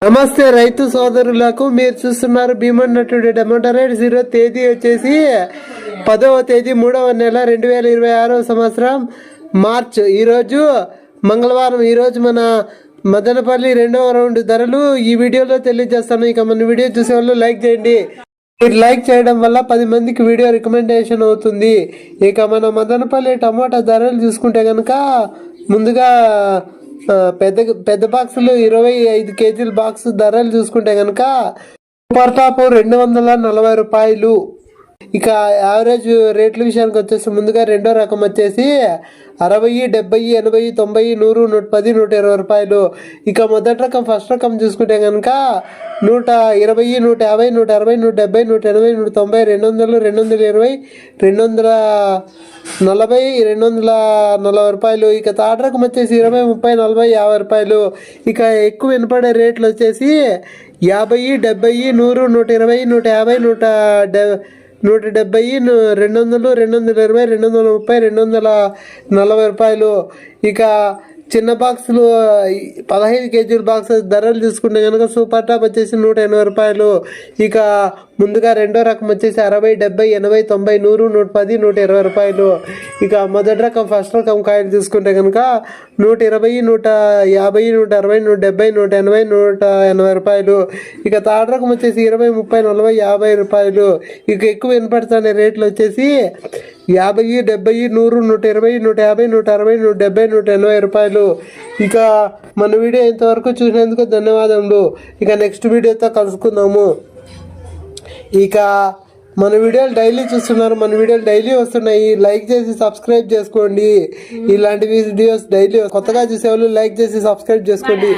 నమస్తే రైతు సోదరులకు, మీరు చూస్తున్నారు భీమన్ నటుడు టమాటా రేట్స్. ఈరోజు తేదీ వచ్చేసి 10వ తేదీ 3వ నెల 2026 సంవత్సరం మార్చ్. ఈరోజు మంగళవారం. ఈరోజు మన మదనపల్లి 2వ రౌండ్ ధరలు ఈ వీడియోలో తెలియజేస్తాను. ఇక మన వీడియో చూసే వాళ్ళు లైక్ చేయండి. మీరు లైక్ చేయడం వల్ల 10 మందికి వీడియో రికమెండేషన్ అవుతుంది. ఇక మన మదనపల్లి టమాటా ధరలు చూసుకుంటే కనుక ముందుగా పెద్ద బాక్సులు 25 కేజీల బాక్స్ ధరలు చూసుకుంటే కనుక సూపర్ టాప్ 240 రూపాయలు. ఇక యావరేజ్ రేట్ల విషయానికి వచ్చేసి ముందుగా రెండో రకం వచ్చేసి 60, 70, 80, 90, 100, 110, 120 రూపాయలు. ఇక మొదటి రకం ఫస్ట్ రకం చూసుకుంటే కనుక 120, 150, 160, 170, 180, 190, 200, 220, 240, 240 రూపాయలు. ఇక థర్డ్ రకం వచ్చేసి 20, 30, 40, 50 రూపాయలు. ఇక ఎక్కువ వినపడే రేట్లు వచ్చేసి 50, 70, 100, 120, 150, 170, 200, 220, 230, 240 రూపాయలు. ఇక చిన్న బాక్సులు 15 కేజీల బాక్స్ ధరలు చూసుకుంటే కనుక సూపర్ టాప్ వచ్చేసి 180 రూపాయలు. ఇక ముందుగా రెండో రకం వచ్చేసి 60, 70, 80, 90, 100, 110, 120 రూపాయలు. ఇక మొదటి రకం ఫస్ట్ రకం కాయలు చూసుకుంటే కనుక 120, 150, 160, 170, 180, 180 రూపాయలు. ఇక థర్డ్ రకం వచ్చేసి 20, 30, 40, 50 రూపాయలు. ఇక ఎక్కువ వినపడుతున్న రేట్లు వచ్చేసి 50, 70, 100, 120, 150, 160, 170, 180 రూపాయలు. ఇక మన వీడియో ఇంతవరకు చూసినందుకు ధన్యవాదములు. ఇక నెక్స్ట్ వీడియోతో కలుసుకుందాము. ఇక మన వీడియోలు డైలీ చూస్తున్నారు, మన వీడియోలు డైలీ వస్తున్నాయి. లైక్ చేసి సబ్స్క్రైబ్ చేసుకోండి. ఇలాంటి వీడియోస్ డైలీ కొత్తగా చూసేవాళ్ళు లైక్ చేసి సబ్స్క్రైబ్ చేసుకోండి.